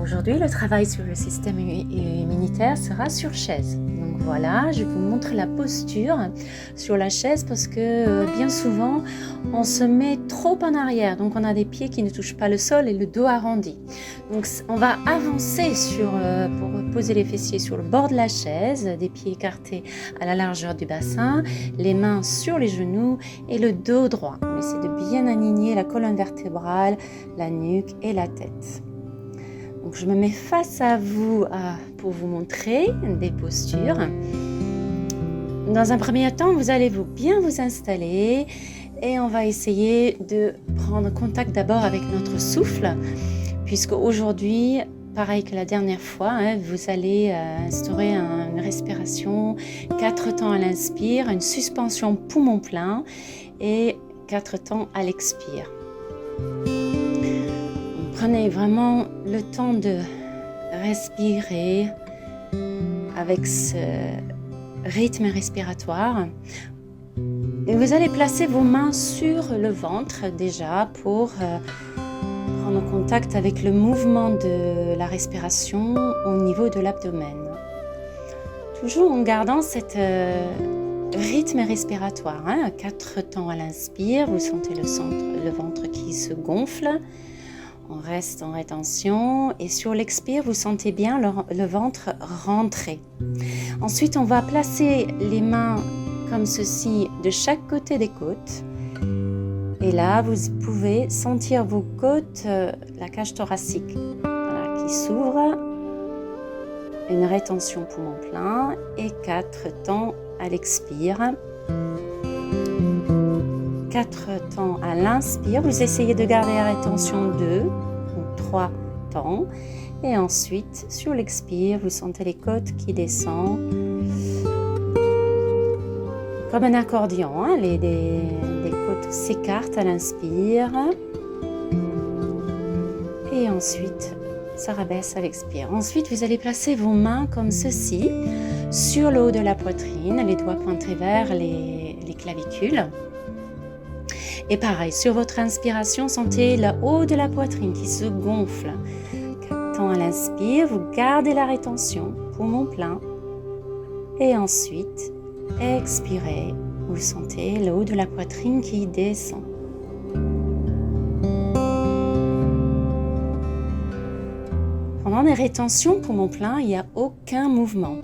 Aujourd'hui, le travail sur le système immunitaire sera sur chaise. Donc voilà, je vais vous montrer la posture sur la chaise parce que bien souvent, on se met trop en arrière. Donc on a des pieds qui ne touchent pas le sol et le dos arrondi. Donc on va avancer pour poser les fessiers sur le bord de la chaise, des pieds écartés à la largeur du bassin, les mains sur les genoux et le dos droit. On essaie de bien aligner la colonne vertébrale, la nuque et la tête. Donc, je me mets face à vous pour vous montrer des postures. Dans un premier temps, vous allez bien vous installer et on va essayer de prendre contact d'abord avec notre souffle, puisque aujourd'hui, pareil que la dernière fois, vous allez instaurer une respiration 4 temps à l'inspire, une suspension poumon plein et 4 temps à l'expire. Prenez vraiment le temps de respirer avec ce rythme respiratoire. Et vous allez placer vos mains sur le ventre déjà pour prendre contact avec le mouvement de la respiration au niveau de l'abdomen. Toujours en gardant cet rythme respiratoire. 4 temps à l'inspire, vous sentez le ventre qui se gonfle. On reste en rétention et sur l'expire, vous sentez bien le ventre rentrer. Ensuite, on va placer les mains comme ceci de chaque côté des côtes. Et là, vous pouvez sentir vos côtes, la cage thoracique qui s'ouvre. Une rétention poumon plein et 4 temps à l'expire. 4 temps à l'inspire, vous essayez de garder la rétention 2 ou 3 temps et ensuite sur l'expire, vous sentez les côtes qui descendent comme un accordion, les côtes s'écartent à l'inspire et ensuite ça rabaisse à l'expire. Ensuite, vous allez placer vos mains comme ceci sur le haut de la poitrine, les doigts pointés vers les clavicules. Et pareil, sur votre inspiration, sentez le haut de la poitrine qui se gonfle. 4 temps à l'inspire, vous gardez la rétention, poumon plein. Et ensuite, expirez, vous sentez le haut de la poitrine qui descend. Pendant les rétentions, poumon plein, il n'y a aucun mouvement.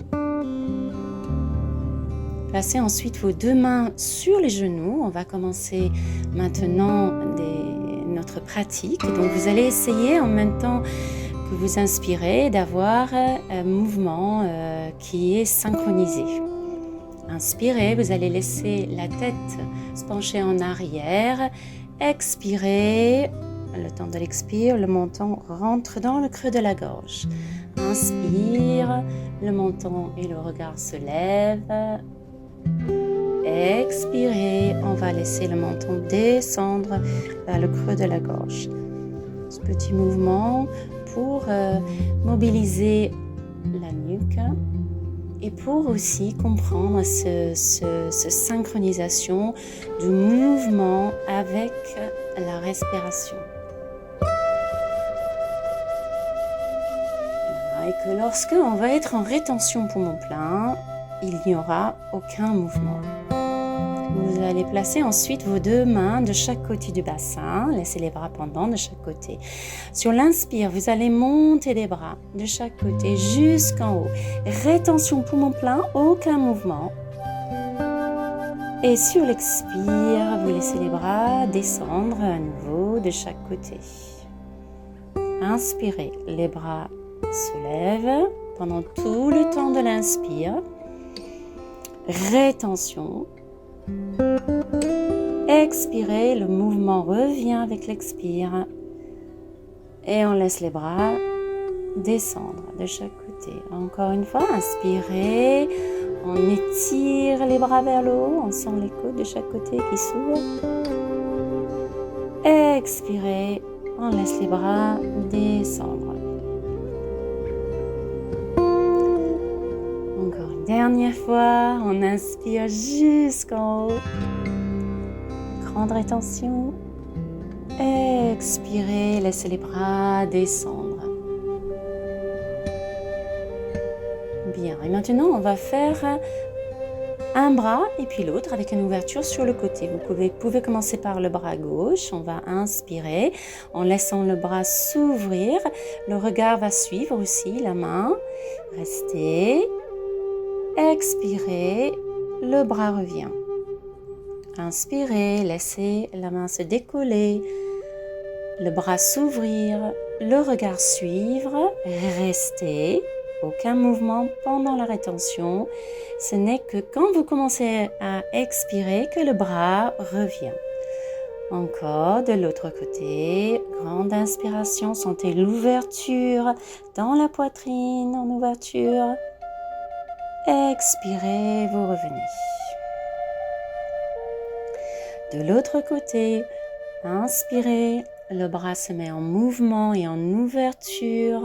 Placez ensuite vos 2 mains sur les genoux. On va commencer maintenant notre pratique. Donc vous allez essayer en même temps que vous inspirez d'avoir un mouvement qui est synchronisé. Inspirez, vous allez laisser la tête se pencher en arrière. Expirez, le temps de l'expire, le menton rentre dans le creux de la gorge. Inspire, le menton et le regard se lèvent. Expirez, on va laisser le menton descendre vers le creux de la gorge. Ce petit mouvement pour mobiliser la nuque et pour aussi comprendre cette synchronisation du mouvement avec la respiration. Et que lorsque on va être en rétention poumon plein, il n'y aura aucun mouvement. Vous allez placer ensuite vos 2 mains de chaque côté du bassin. Laissez les bras pendants de chaque côté. Sur l'inspire, vous allez monter les bras de chaque côté jusqu'en haut. Rétention poumon plein, aucun mouvement. Et sur l'expire, vous laissez les bras descendre à nouveau de chaque côté. Inspirez, les bras se lèvent pendant tout le temps de l'inspire. Rétention. Expirez, le mouvement revient avec l'expire. Et on laisse les bras descendre de chaque côté. Encore une fois, inspirez. On étire les bras vers le haut. On sent les côtes de chaque côté qui s'ouvrent. Expirez. On laisse les bras descendre. Dernière fois, on inspire jusqu'en haut. Grande rétention. Expirez, laissez les bras descendre. bien. Et maintenant, on va faire un bras et puis l'autre avec une ouverture sur le côté. Vous pouvez commencer par le bras gauche. On va inspirer en laissant le bras s'ouvrir. Le regard va suivre aussi la main. Restez. Expirez. Le bras revient. Inspirez. Laissez la main se décoller. Le bras s'ouvrir. Le regard suivre. Restez. Aucun mouvement pendant la rétention. Ce n'est que quand vous commencez à expirer que le bras revient. Encore de l'autre côté. Grande inspiration. Sentez l'ouverture dans la poitrine en ouverture. Expirez, vous revenez. De l'autre côté. Inspirez. Le bras se met en mouvement et en ouverture.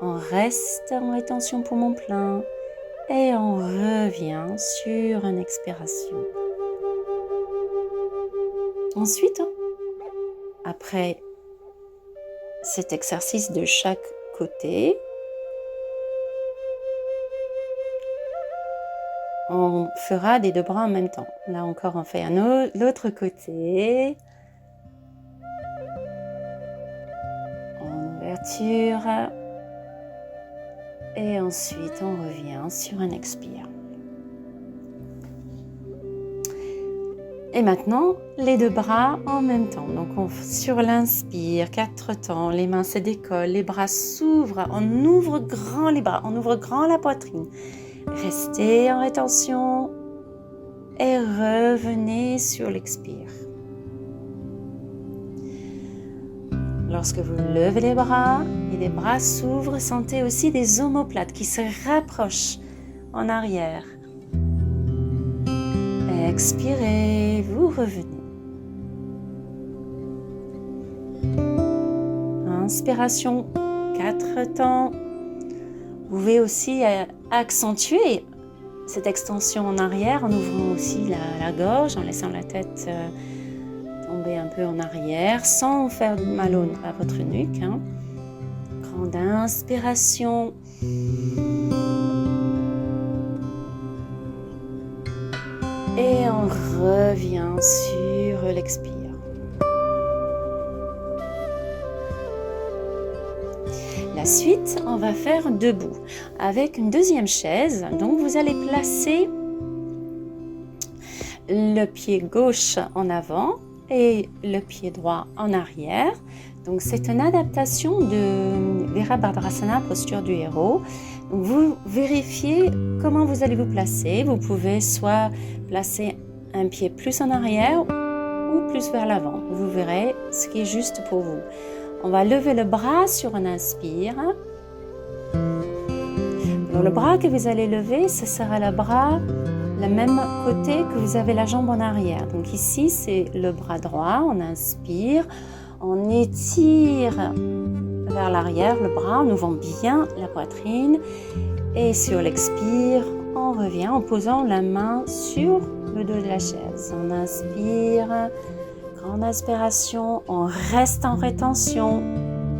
On reste en rétention poumon plein et on revient sur une expiration. Ensuite, après cet exercice de chaque côté, on fera des deux bras en même temps. Là encore, on fait l'autre côté. En ouverture. Et ensuite, on revient sur un expire. Et maintenant, les deux bras en même temps. Donc, sur l'inspire, 4 temps, les mains se décollent, les bras s'ouvrent. On ouvre grand les bras, on ouvre grand la poitrine. Restez en rétention et revenez sur l'expire. Lorsque vous levez les bras et les bras s'ouvrent, sentez aussi des omoplates qui se rapprochent en arrière. Expirez, vous revenez. Inspiration, 4 temps. Vous pouvez aussi accentuer cette extension en arrière en ouvrant aussi la gorge, en laissant la tête tomber un peu en arrière sans faire mal à votre nuque. Grande inspiration. Et on revient sur l'expire. La suite, on va faire debout avec une deuxième chaise. Donc vous allez placer le pied gauche en avant et le pied droit en arrière. Donc c'est une adaptation de Virabhadrasana, posture du héros. Donc vous vérifiez comment vous allez vous placer. Vous pouvez soit placer un pied plus en arrière ou plus vers l'avant. Vous verrez ce qui est juste pour vous. On va lever le bras sur un inspire. Alors le bras que vous allez lever, ce sera le bras le même côté que vous avez la jambe en arrière. Donc ici, c'est le bras droit. On inspire, on étire vers l'arrière le bras en ouvrant bien la poitrine. Et sur l'expire, on revient en posant la main sur le dos de la chaise. On inspire, grande inspiration, on reste en rétention,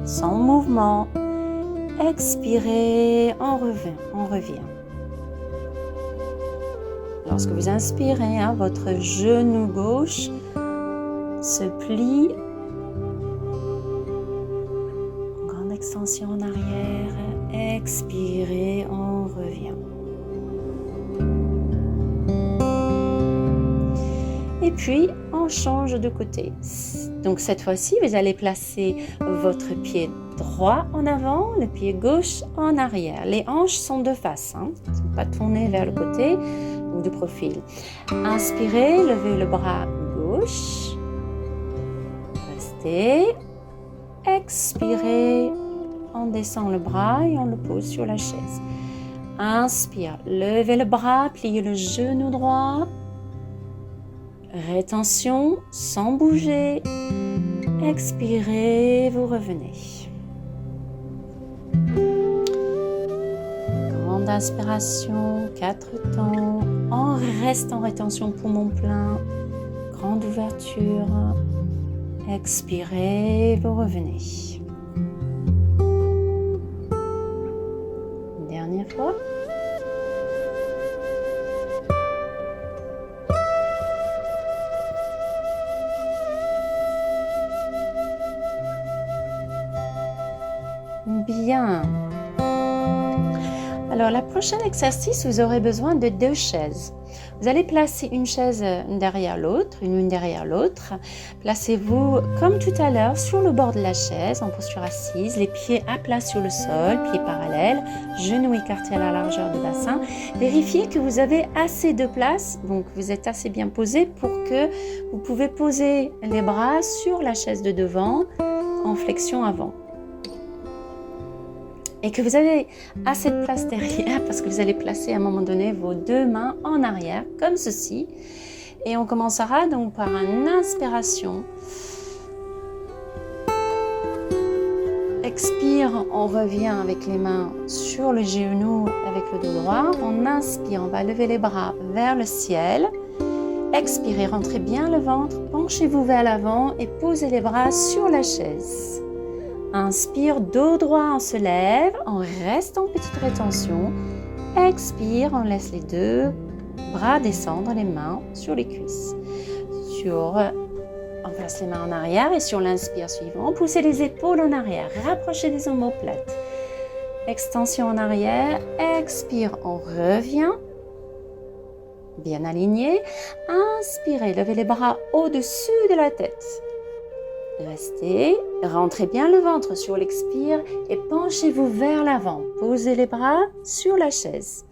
sans mouvement. Expirez, on revient. Lorsque vous inspirez, votre genou gauche se plie. Grande extension en arrière. Expirez, on revient. Et puis, on change de côté. Donc cette fois-ci, vous allez placer votre pied droit en avant, le pied gauche en arrière. Les hanches sont de face, pas tournées vers le côté ou de profil. Inspirez, levez le bras gauche. Restez. Expirez, on descend le bras et on le pose sur la chaise. Inspire, levez le bras, pliez le genou droit. Rétention sans bouger. Expirez, vous revenez. Grande inspiration, 4 temps. On reste en rétention poumon plein. Grande ouverture. Expirez, vous revenez. Une dernière fois. Bien. Alors, le prochain exercice, vous aurez besoin de 2 chaises. Vous allez placer une chaise derrière l'autre, une derrière l'autre. Placez-vous, comme tout à l'heure, sur le bord de la chaise, en posture assise, les pieds à plat sur le sol, pieds parallèles, genoux écartés à la largeur du bassin. Vérifiez que vous avez assez de place, donc vous êtes assez bien posé pour que vous pouvez poser les bras sur la chaise de devant, en flexion avant. Et que vous avez assez de place derrière parce que vous allez placer à un moment donné vos 2 mains en arrière, comme ceci. Et on commencera donc par une inspiration. Expire, on revient avec les mains sur le genou avec le dos droit. On inspire, on va lever les bras vers le ciel. Expirez, rentrez bien le ventre, penchez-vous vers l'avant et posez les bras sur la chaise. Inspire, dos droit, on se lève, on reste en petite rétention. Expire, on laisse les 2 bras descendre, les mains sur les cuisses. On place les mains en arrière et sur l'inspire suivant, poussez les épaules en arrière, rapprochez des omoplates. Extension en arrière, expire, on revient. Bien aligné. Inspirez, levez les bras au-dessus de la tête. Restez, rentrez bien le ventre sur l'expire et penchez-vous vers l'avant. Posez les bras sur la chaise.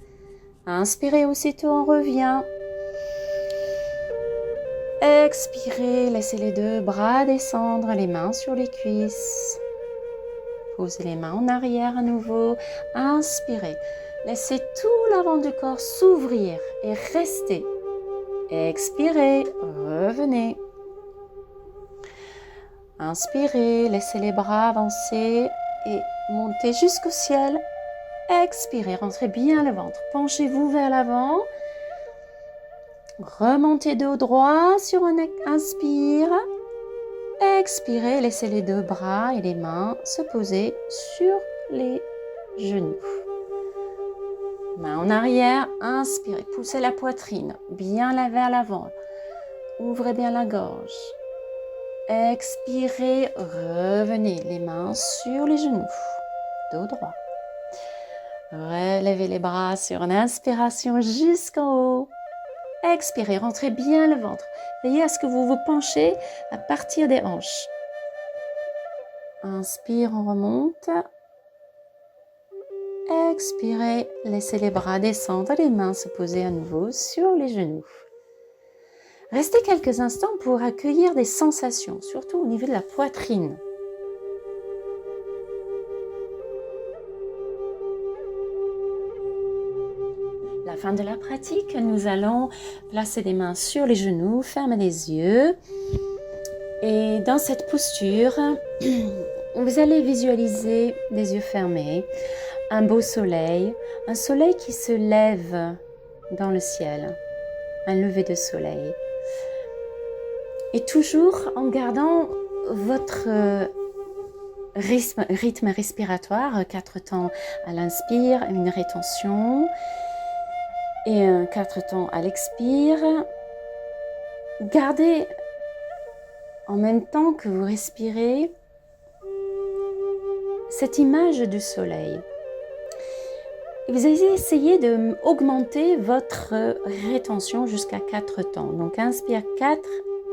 Inspirez aussitôt, on revient. Expirez, laissez les 2 bras descendre, les mains sur les cuisses. Posez les mains en arrière à nouveau. Inspirez, laissez tout l'avant du corps s'ouvrir et restez. Expirez, revenez. Inspirez, laissez les bras avancer et monter jusqu'au ciel. Expirez, rentrez bien le ventre. Penchez-vous vers l'avant. Remontez dos droit sur un inspire. Expirez, laissez les 2 bras et les mains se poser sur les genoux. Main en arrière, inspirez, poussez la poitrine bien vers l'avant. Ouvrez bien la gorge. Expirez, revenez les mains sur les genoux, dos droit. Relevez les bras sur une inspiration jusqu'en haut. Expirez, rentrez bien le ventre. Veillez à ce que vous vous penchez à partir des hanches. Inspire, on remonte. Expirez, laissez les bras descendre, les mains se poser à nouveau sur les genoux. Restez quelques instants pour accueillir des sensations, surtout au niveau de la poitrine. La fin de la pratique, nous allons placer des mains sur les genoux, fermer les yeux. Et dans cette posture, vous allez visualiser les yeux fermés, un beau soleil, un soleil qui se lève dans le ciel, un lever de soleil. Et toujours en gardant votre rythme respiratoire, 4 temps à l'inspire, une rétention et 4 temps à l'expire. Gardez en même temps que vous respirez cette image du soleil. Et vous allez essayer d'augmenter votre rétention jusqu'à 4 temps. Donc inspire 4,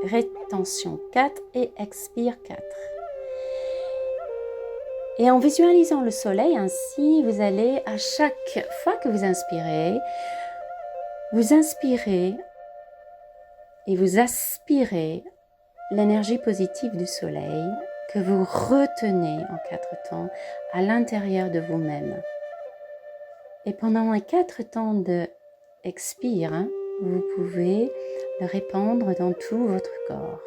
rétention 4 et expire 4. Et en visualisant le soleil ainsi, vous allez à chaque fois que vous inspirez et vous aspirez l'énergie positive du soleil que vous retenez en 4 temps à l'intérieur de vous-même. Et pendant les 4 temps de expire, vous pouvez le répandre dans tout votre corps.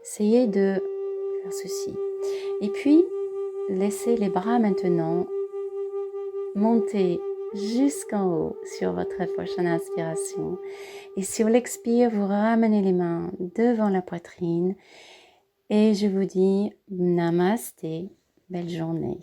Essayez de faire ceci. Et puis, laissez les bras maintenant monter jusqu'en haut sur votre prochaine inspiration. Et sur l'expire, vous ramenez les mains devant la poitrine. Et je vous dis Namasté, belle journée.